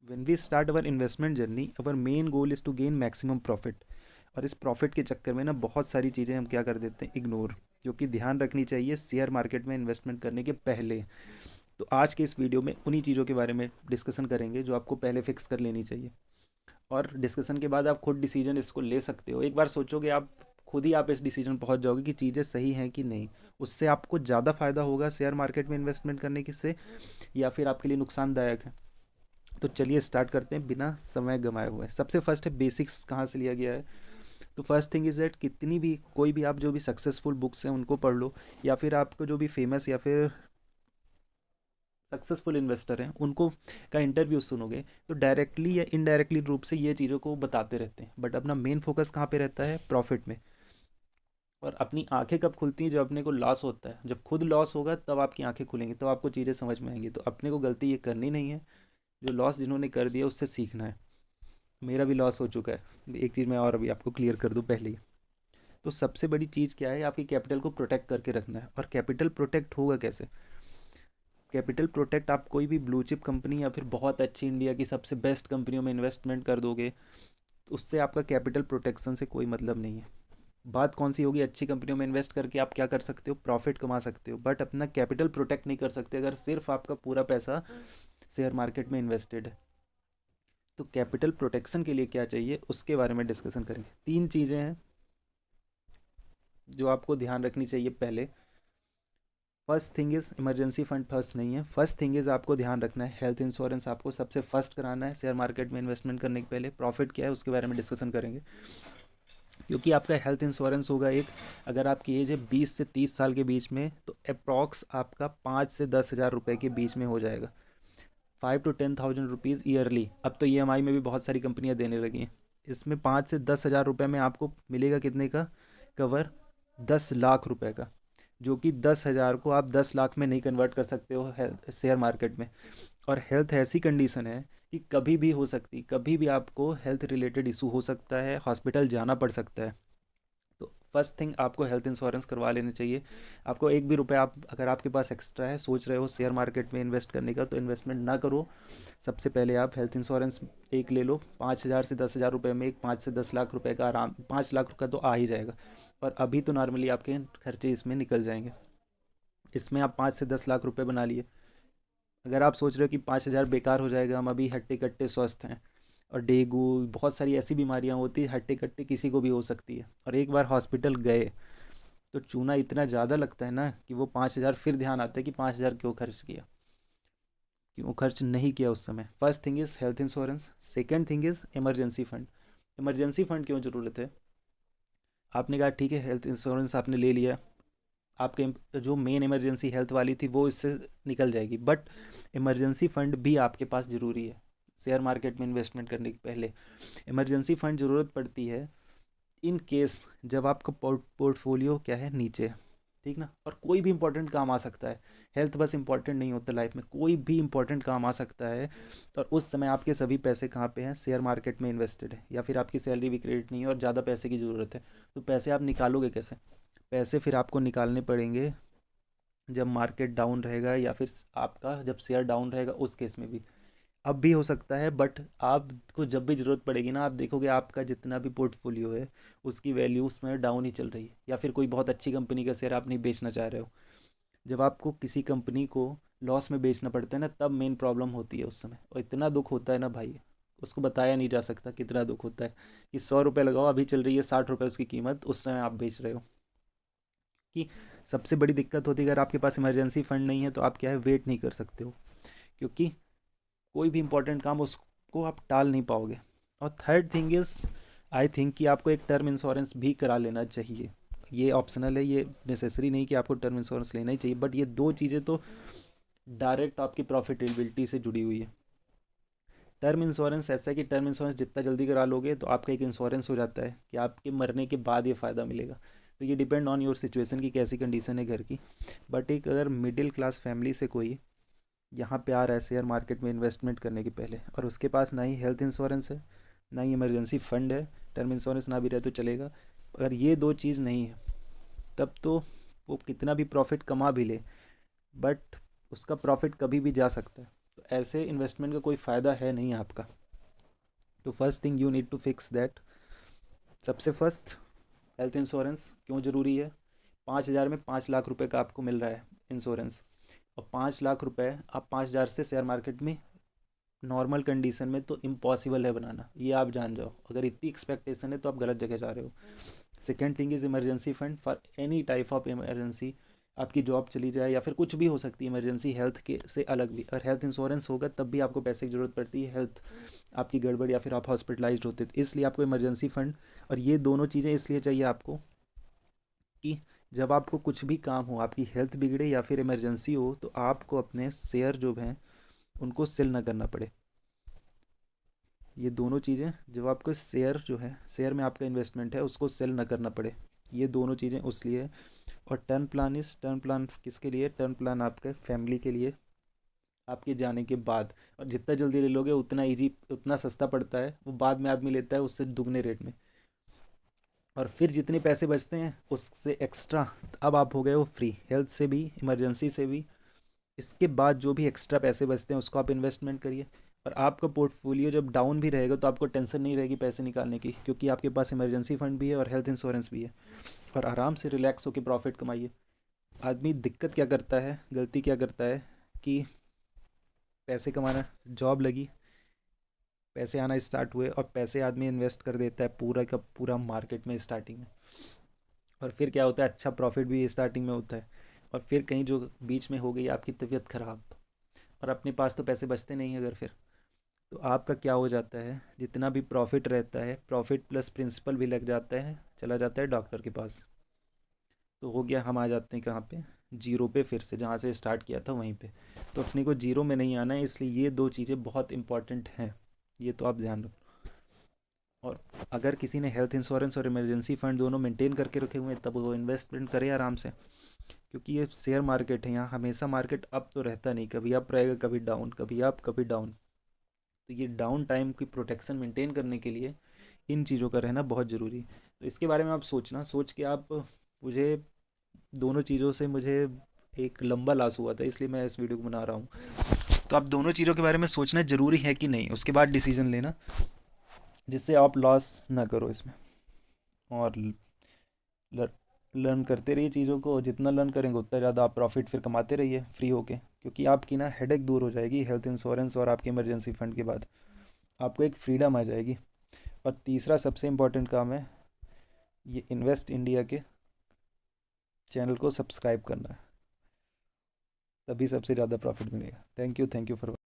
When we start our investment journey our main goal is to gain maximum profit. और इस profit के चक्कर में ना बहुत सारी चीज़ें हम क्या कर देते हैं, इग्नोर, जो कि ध्यान रखनी चाहिए शेयर मार्केट में इन्वेस्टमेंट करने के पहले। तो आज के इस वीडियो में उन्हीं चीज़ों के बारे में डिस्कशन करेंगे जो आपको पहले फिक्स कर लेनी चाहिए। और डिस्कशन के बाद आप खुद डिसीजन इसको ले सकते हो। एक बार सोचोगे आप, खुद ही आप इस डिसीजन पहुंच जाओगे कि चीज़ें सही हैं कि नहीं। उससे आपको ज़्यादा फायदा होगा शेयर मार्केट में इन्वेस्टमेंट करने के से, या फिर आपके लिए नुकसानदायक है। तो चलिए स्टार्ट करते हैं बिना समय गंवाए हुए। सबसे फर्स्ट है बेसिक्स कहाँ से लिया गया है। तो फर्स्ट थिंग इज़ दैट कितनी भी कोई भी आप जो भी सक्सेसफुल बुक्स हैं उनको पढ़ लो, या फिर आपको जो भी फेमस या फिर सक्सेसफुल इन्वेस्टर हैं उनको का इंटरव्यू सुनोगे, तो डायरेक्टली या इनडायरेक्टली रूप से ये चीज़ों को बताते रहते हैं। बट अपना मेन फोकस कहाँ पे रहता है, प्रॉफिट में। और अपनी आंखें कब खुलती हैं, जब अपने को लॉस होता है। जब खुद लॉस होगा तब आपकी आंखें खुलेंगी, तब आपको चीज़ें समझ में आएंगी। तो अपने को गलती ये करनी नहीं है, जो लॉस जिन्होंने कर दिया उससे सीखना है। मेरा भी लॉस हो चुका है। एक चीज़ मैं और अभी आपको क्लियर कर दूँ पहले ही। तो सबसे बड़ी चीज़ क्या है, आपकी कैपिटल को प्रोटेक्ट करके रखना है। और कैपिटल प्रोटेक्ट होगा कैसे? कैपिटल प्रोटेक्ट आप कोई भी ब्लू चिप कंपनी या फिर बहुत अच्छी इंडिया की सबसे बेस्ट कंपनियों में इन्वेस्टमेंट कर दोगे, तो उससे आपका कैपिटल प्रोटेक्शन से कोई मतलब नहीं है। बात कौन सी होगी, अच्छी कंपनियों में इन्वेस्ट करके आप क्या कर सकते हो, प्रॉफिट कमा सकते हो, बट अपना कैपिटल प्रोटेक्ट नहीं कर सकते अगर सिर्फ आपका पूरा पैसा शेयर मार्केट में इन्वेस्टेड है। तो कैपिटल प्रोटेक्शन के लिए क्या चाहिए उसके बारे में डिस्कशन करेंगे। तीन चीज़ें हैं जो आपको ध्यान रखनी चाहिए पहले। First thing is emergency fund first नहीं है। फर्स्ट थिंग इज़ आपको ध्यान रखना है हेल्थ इंश्योरेंस आपको सबसे फर्स्ट कराना है शेयर मार्केट में इन्वेस्टमेंट करने के पहले। प्रॉफिट क्या है उसके बारे में डिस्कशन करेंगे। क्योंकि आपका हेल्थ इंश्योरेंस होगा एक, अगर आपकी एज है 20 से 30 साल के बीच में, तो अप्रॉक्स आपका 5 से 10 हज़ार रुपये के बीच में हो जाएगा। 5 to 10,000 रुपीज़ ईयरली। अब तो EMI में भी बहुत सारी कंपनियां देने लगी हैं। इसमें 5 से 10 हज़ार रुपये में आपको मिलेगा कितने का कवर, 10 लाख रुपए का। जो कि 10 हज़ार को आप 10 लाख में नहीं कन्वर्ट कर सकते हो शेयर मार्केट में। और हेल्थ ऐसी कंडीशन है कि कभी भी हो सकती, कभी भी आपको हेल्थ रिलेटेड इशू हो सकता है, हॉस्पिटल जाना पड़ सकता है। तो फर्स्ट थिंग आपको हेल्थ इंश्योरेंस करवा लेना चाहिए। आपको एक भी रुपया आप अगर आपके पास एक्स्ट्रा है, सोच रहे हो शेयर मार्केट में इन्वेस्ट करने का, तो इन्वेस्टमेंट ना करो। सबसे पहले आप हेल्थ इंश्योरेंस एक ले लो। 5 हज़ार से 10 हज़ार रुपये में एक 5 से 10 लाख रुपए का आराम, 5 लाख का तो आ ही जाएगा। और अभी तो नॉर्मली आपके खर्चे इसमें निकल जाएंगे। इसमें आप 5 से 10 लाख रुपए बना लिए। अगर आप सोच रहे हो कि 5 हज़ार बेकार हो जाएगा, हम अभी हट्टे कट्टे स्वस्थ हैं, और डेंगू बहुत सारी ऐसी बीमारियां होती है हट्टे कट्टे किसी को भी हो सकती है, और एक बार हॉस्पिटल गए तो चूना इतना ज़्यादा लगता है ना कि वो 5 हज़ार फिर ध्यान आता है कि 5 हज़ार क्यों खर्च किया, क्यों खर्च नहीं किया उस समय। First thing is health insurance. Second thing is emergency fund. Emergency fund क्यों ज़रूरत है? आपने कहा ठीक है हेल्थ इंश्योरेंस आपने ले लिया, आपके जो मेन इमरजेंसी हेल्थ वाली थी वो इससे निकल जाएगी, बट इमरजेंसी फंड भी आपके पास ज़रूरी है शेयर मार्केट में इन्वेस्टमेंट करने के पहले। इमरजेंसी फंड ज़रूरत पड़ती है इन केस जब आपका पोर्टफोलियो क्या है, नीचे है, ठीक ना। और कोई भी इंपॉर्टेंट काम आ सकता है। हेल्थ बस इंपॉर्टेंट नहीं होता लाइफ में, कोई भी इंपॉर्टेंट काम आ सकता है। और उस समय आपके सभी पैसे कहाँ पे हैं, शेयर मार्केट में इन्वेस्टेड है, या फिर आपकी सैलरी भी क्रेडिट नहीं है और ज़्यादा पैसे की ज़रूरत है। तो पैसे आप निकालोगे कैसे? पैसे फिर आपको निकालने पड़ेंगे जब मार्केट डाउन रहेगा, या फिर आपका जब शेयर डाउन रहेगा उस केस में भी। अब भी हो सकता है, बट आपको जब भी ज़रूरत पड़ेगी ना, आप देखोगे आपका जितना भी पोर्टफोलियो है उसकी वैल्यू उसमें डाउन ही चल रही है, या फिर कोई बहुत अच्छी कंपनी का शेयर आप नहीं बेचना चाह रहे हो। जब आपको किसी कंपनी को लॉस में बेचना पड़ता है ना, तब मेन प्रॉब्लम होती है उस समय। और इतना दुख होता है ना भाई, उसको बताया नहीं जा सकता कितना दुख होता है। कि 100 रुपये लगाओ, अभी चल रही है 60 रुपये उसकी कीमत, उस समय आप बेच रहे हो। कि सबसे बड़ी दिक्कत होती है अगर आपके पास इमरजेंसी फंड नहीं है, तो आप क्या है, वेट नहीं कर सकते हो। क्योंकि कोई भी इंपॉर्टेंट काम उसको आप टाल नहीं पाओगे। और third thing is, I think कि आपको एक टर्म इंश्योरेंस भी करा लेना चाहिए। ये ऑप्शनल है, ये नेसेसरी नहीं कि आपको टर्म इंश्योरेंस लेना ही चाहिए, बट ये दो चीज़ें तो डायरेक्ट आपकी प्रॉफिटेबिलिटी से जुड़ी हुई है। टर्म इंश्योरेंस ऐसा है कि टर्म इंश्योरेंस जितना जल्दी करा लोगे तो आपका एक इंश्योरेंस हो जाता है कि आपके मरने के बाद ये फ़ायदा मिलेगा। तो ये डिपेंड ऑन योर सिचुएशन की कैसी कंडीशन है घर की। बट एक अगर मिडिल क्लास फैमिली से कोई यहाँ पे आ रहा है शेयर मार्केट में इन्वेस्टमेंट करने के पहले, और उसके पास ना ही हेल्थ इंश्योरेंस है, ना ही इमरजेंसी फ़ंड है, टर्म इंश्योरेंस ना भी रहे तो चलेगा, अगर ये दो चीज़ नहीं है, तब तो वो कितना भी प्रॉफिट कमा भी ले, बट उसका प्रॉफिट कभी भी जा सकता है। तो ऐसे इन्वेस्टमेंट का कोई फ़ायदा है नहीं आपका। तो first thing you need to fix that. सबसे फर्स्ट, हेल्थ इंश्योरेंस क्यों ज़रूरी है। 5,000 में 5 लाख रुपए का आपको मिल रहा है इंश्योरेंस, और 5 लाख रुपए आप 5,000 से शेयर मार्केट में नॉर्मल कंडीशन में तो इम्पॉसिबल है बनाना, ये आप जान जाओ। अगर इतनी एक्सपेक्टेशन है तो आप गलत जगह जा रहे हो। Second thing is emergency fund for any type of emergency. आपकी जॉब चली जाए या फिर कुछ भी हो सकती है इमरजेंसी, हेल्थ के से अलग भी। और हेल्थ इंश्योरेंस होगा तब भी आपको पैसे की ज़रूरत पड़ती है, हेल्थ आपकी गड़बड़ या फिर आप हॉस्पिटलाइज होते, तो इसलिए आपको इमरजेंसी फंड। और ये दोनों चीज़ें इसलिए चाहिए आपको कि जब आपको कुछ भी काम हो, आपकी हेल्थ बिगड़े या फिर इमरजेंसी हो, तो आपको अपने शेयर जो हैं उनको सेल ना करना पड़े। ये दोनों चीज़ें, जब आपको शेयर जो है, शेयर में आपका इन्वेस्टमेंट है, उसको सेल ना करना पड़े, ये दोनों चीज़ें उस लिए। और टर्म प्लान किसके लिए, टर्म प्लान आपके फैमिली के लिए, आपके जाने के बाद। और जितना जल्दी ले लोगे उतना इजी, उतना सस्ता पड़ता है, वो बाद में आदमी लेता है उससे दुगने रेट में। और फिर जितने पैसे बचते हैं उससे एक्स्ट्रा, अब आप हो गए हो फ्री, हेल्थ से भी, इमरजेंसी से भी। इसके बाद जो भी एक्स्ट्रा पैसे बचते हैं उसको आप इन्वेस्टमेंट करिए। और आपका पोर्टफोलियो जब डाउन भी रहेगा तो आपको टेंशन नहीं रहेगी पैसे निकालने की, क्योंकि आपके पास इमरजेंसी फंड भी है और हेल्थ इंश्योरेंस भी है। और आराम से रिलैक्स होकर प्रॉफिट कमाइए। आदमी दिक्कत क्या करता है, गलती क्या करता है कि पैसे कमाना, जॉब लगी, पैसे आना स्टार्ट हुए, और पैसे आदमी इन्वेस्ट कर देता है पूरा का पूरा मार्केट में स्टार्टिंग में। और फिर क्या होता है, अच्छा प्रॉफिट भी स्टार्टिंग में होता है, और फिर कहीं जो बीच में हो गई आपकी तबीयत ख़राब, और अपने पास तो पैसे बचते नहीं हैं अगर फिर, तो आपका क्या हो जाता है, जितना भी प्रॉफिट रहता है, प्रॉफिट प्लस प्रिंसिपल भी लग जाता है, चला जाता है डॉक्टर के पास। तो हो गया, हम आ जाते हैं कहाँ पे, जीरो पे, फिर से जहाँ से स्टार्ट किया था वहीं पे। तो अपने को जीरो में नहीं आना है, इसलिए ये दो चीज़ें बहुत इंपॉर्टेंट हैं, ये तो आप ध्यान रखो। और अगर किसी ने हेल्थ इंश्योरेंस और इमरजेंसी फंड दोनों मेंटेन करके रखे हुए हैं तब वो इन्वेस्टमेंट करे आराम से। क्योंकि ये शेयर मार्केट है, यहाँ हमेशा मार्केट अप तो रहता नहीं, कभी अप रहेगा कभी डाउन, कभी अप कभी डाउन। तो ये डाउन टाइम की प्रोटेक्शन मेंटेन करने के लिए इन चीज़ों का रहना बहुत ज़रूरी है। तो इसके बारे में आप सोचना, सोच के आप, मुझे दोनों चीज़ों से मुझे एक लंबा लॉस हुआ था, इसलिए मैं इस वीडियो को बना रहा हूँ। तो आप दोनों चीज़ों के बारे में सोचना ज़रूरी है कि नहीं, उसके बाद डिसीजन लेना, जिससे आप लॉस ना करो इसमें। और लर्न करते रहिए चीज़ों को, जितना लर्न करेंगे उतना ज़्यादा आप प्रॉफिट फिर कमाते रहिए फ्री होके, क्योंकि आपकी ना हेडेक दूर हो जाएगी हेल्थ इंश्योरेंस और आपके इमरजेंसी फंड के बाद, आपको एक फ्रीडम आ जाएगी। और तीसरा सबसे इम्पोर्टेंट काम है, ये इन्वेस्ट इंडिया के चैनल को सब्सक्राइब करना है, तभी सबसे ज़्यादा प्रॉफिट मिलेगा। Thank you for